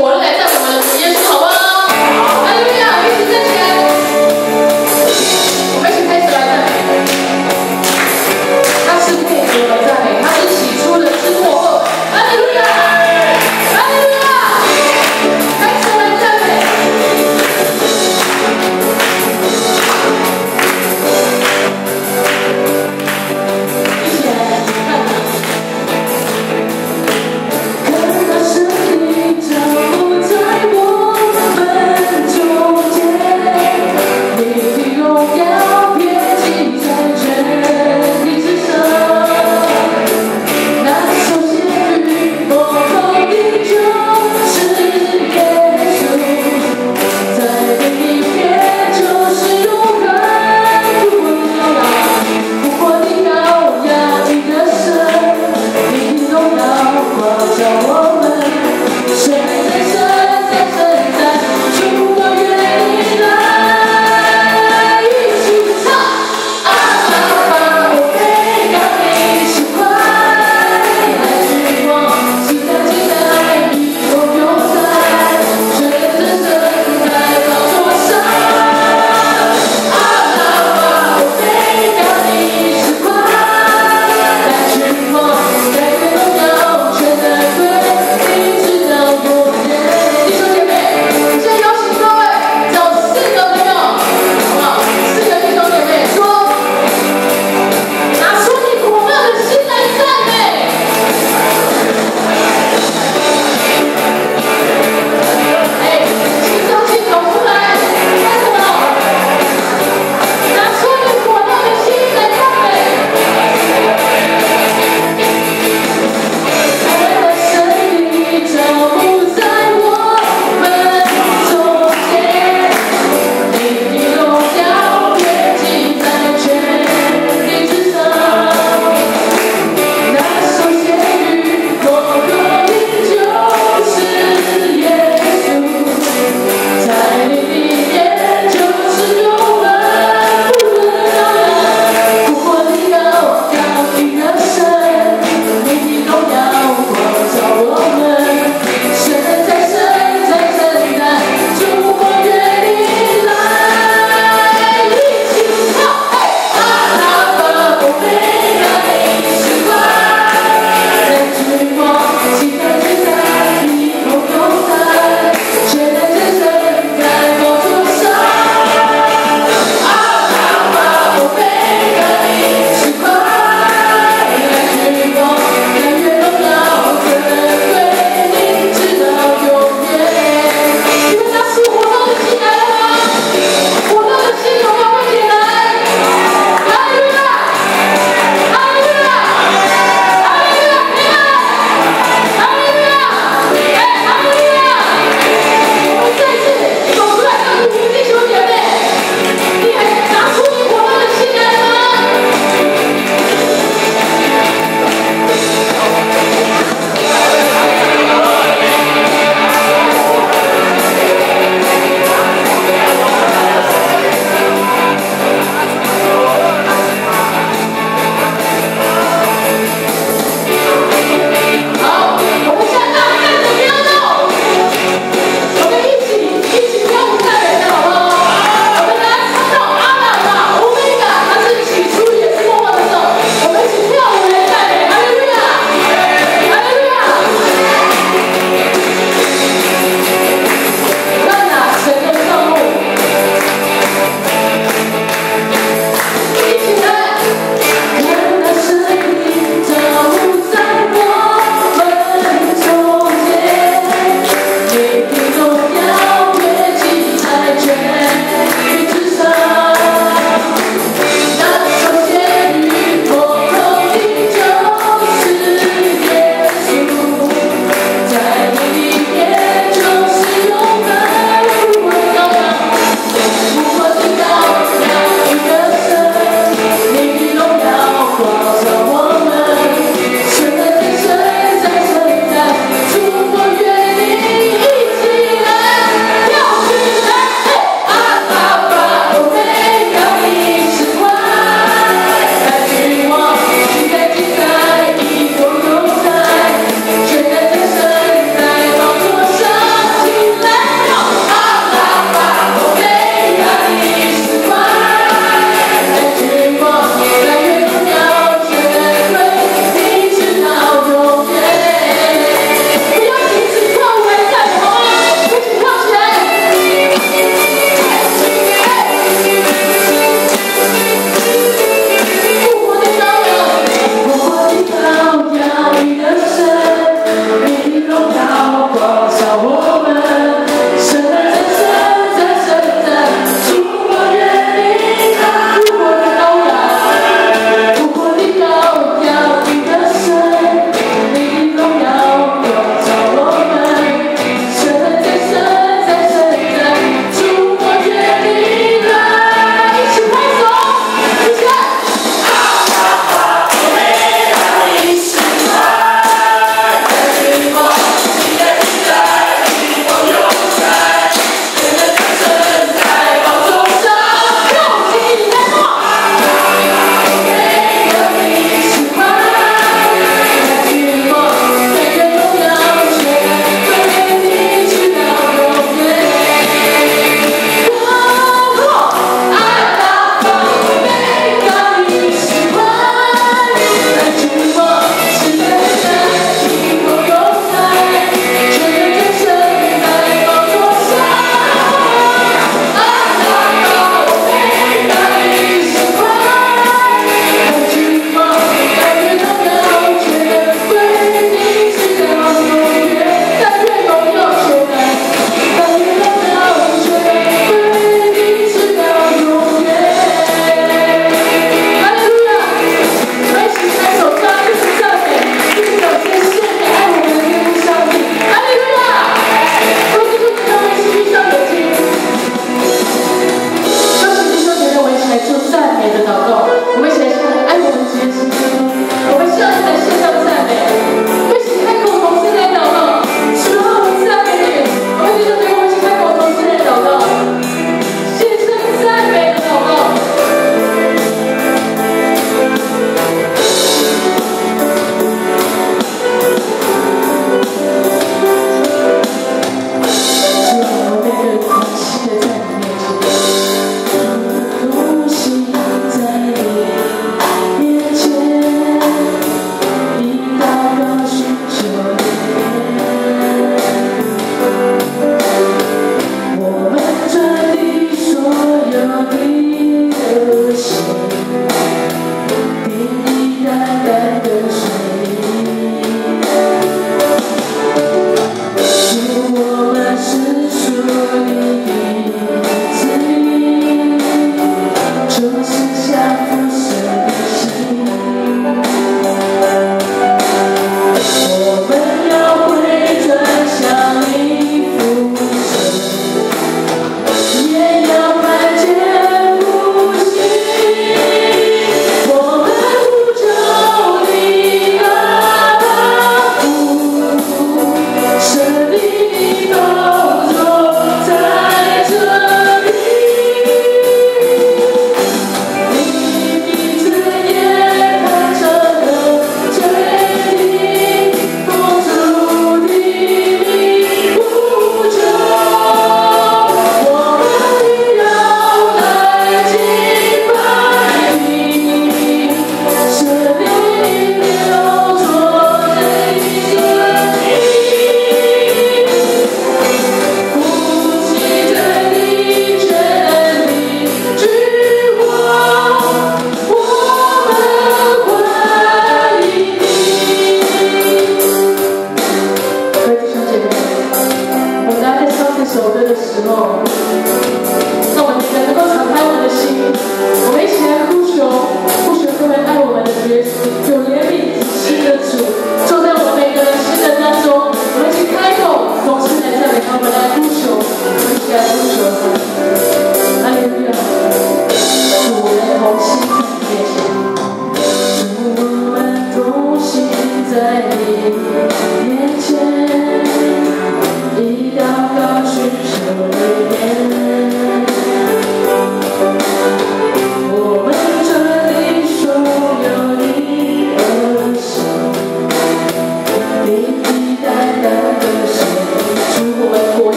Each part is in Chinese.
活来赞美我们的主耶稣，好吗？好，哈利路亚，一起站起来，我们一起开始来赞美。他是配合的赞美，他是起初的，是幕后，哈利路亚，哈利路亚，开始来赞美。一起来看看。 看那生命照不到。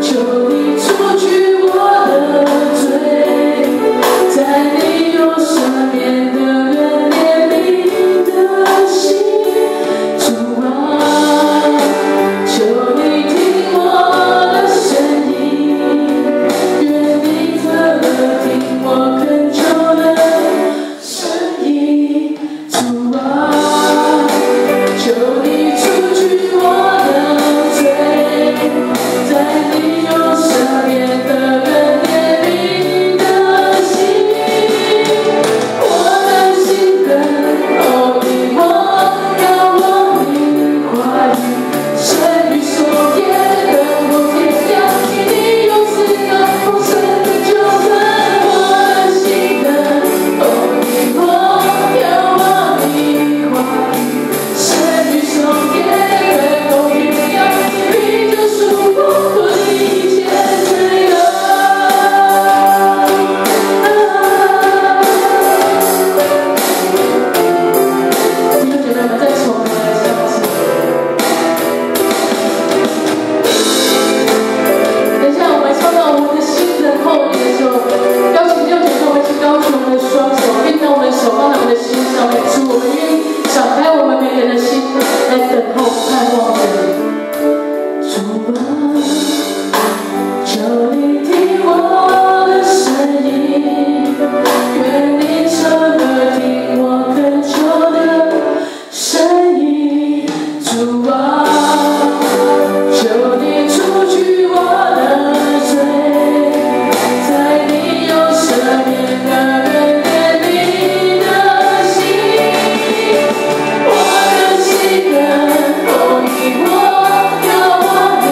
求你除去我的罪，在你右上面的人怜悯的心。主啊，求你听我的声音，愿你侧耳听我恳求的声音。主啊，求你除去我的罪，在你右上面的人怜悯的心。我的心更哦，你我仰望你话语，神与所见更过天涯，你用慈爱丰盛的救恩。我的心更哦，你我仰望你话语，神与所见更过天涯，你救赎我脱离一切罪恶。弟兄姐妹们，再次我们来相信。等一下，我们唱到我们的心人后面的时候，邀请弟兄姐妹我们一起高举我们的双手，并将我们的手放在我们的心上面，主，我们愿意敞开我们每个人的心，来等候盼望着你。主啊，求你听我的声音，愿你侧耳听我恳求的声音。主啊，求你除去我的罪，在你右上面的人怜悯的心。我的心更哦，你我仰望你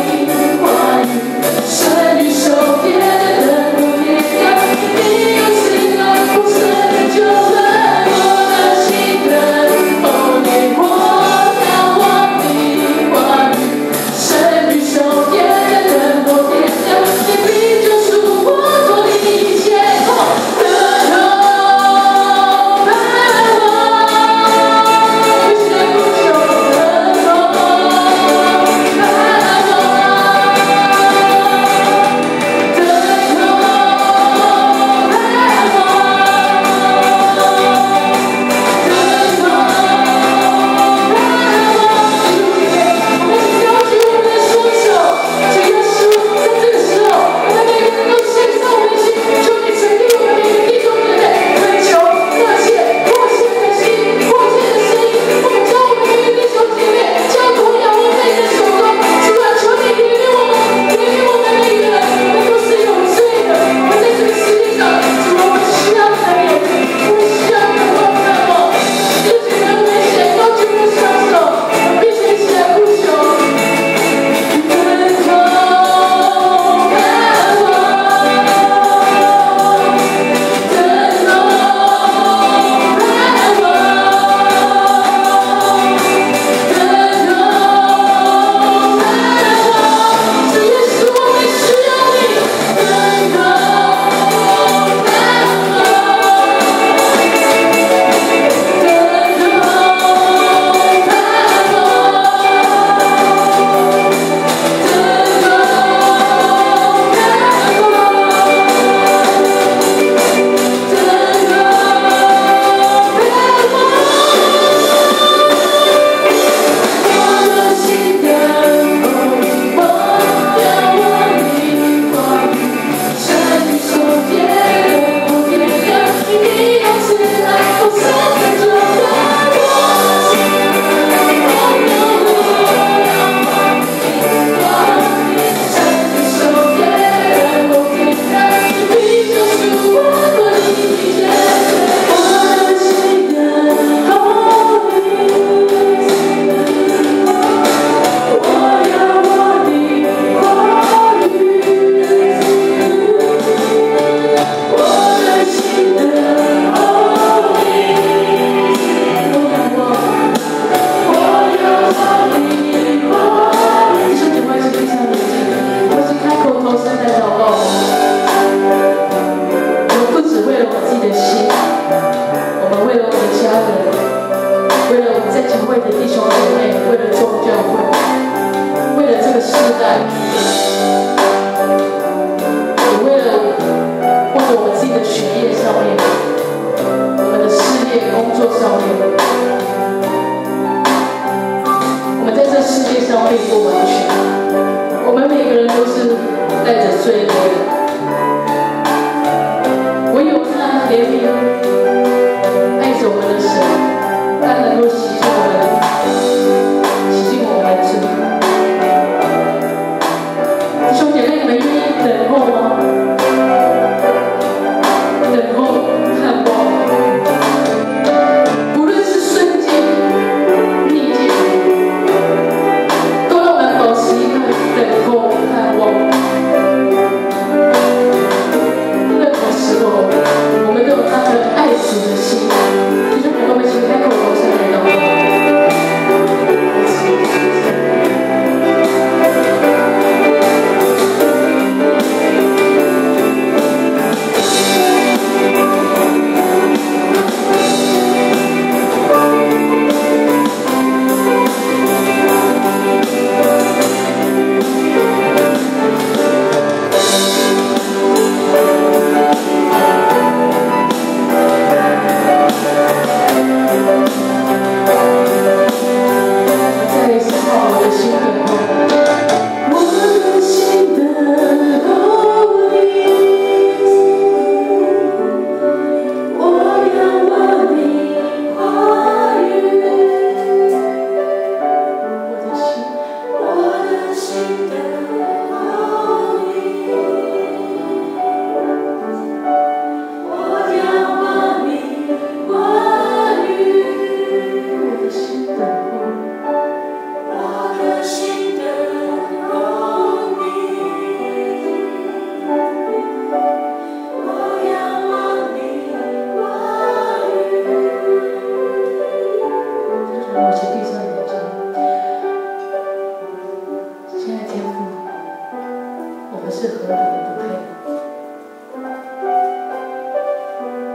是何等的不配。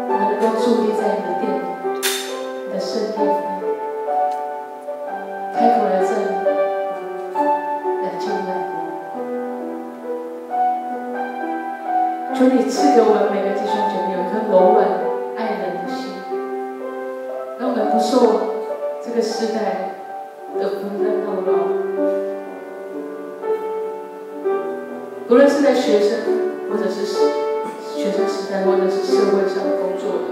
我们能够伫立在你的殿里，你的圣殿里面，开口来赞美，来敬拜。求你赐给我们每个弟兄姐妹有一颗柔软爱人的心，让我们不受这个时代的纷纷扰扰。无论是在学生，或者是学生时代，或者是社会上工作的，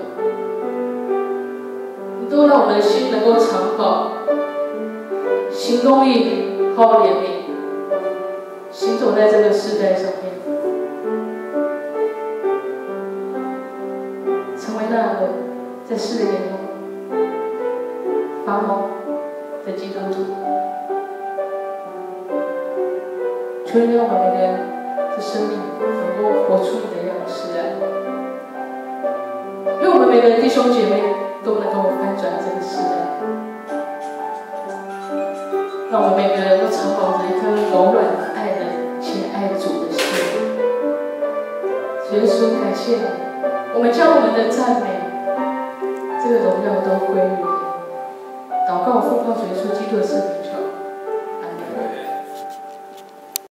你都让我们的心能够常保，行公义，好怜悯，行走在这个时代上面，成为那个在世人眼中发光的基督徒。求你让我们每个人的生命能够活出你的样式来，因为我们每个弟兄姐妹都能够翻转这个时代，让我们每个人都常保着一颗柔软的爱人且爱主的心。耶稣，感谢你，我们将我们的赞美、这个荣耀都归于你。祷告奉靠主耶稣基督的圣名。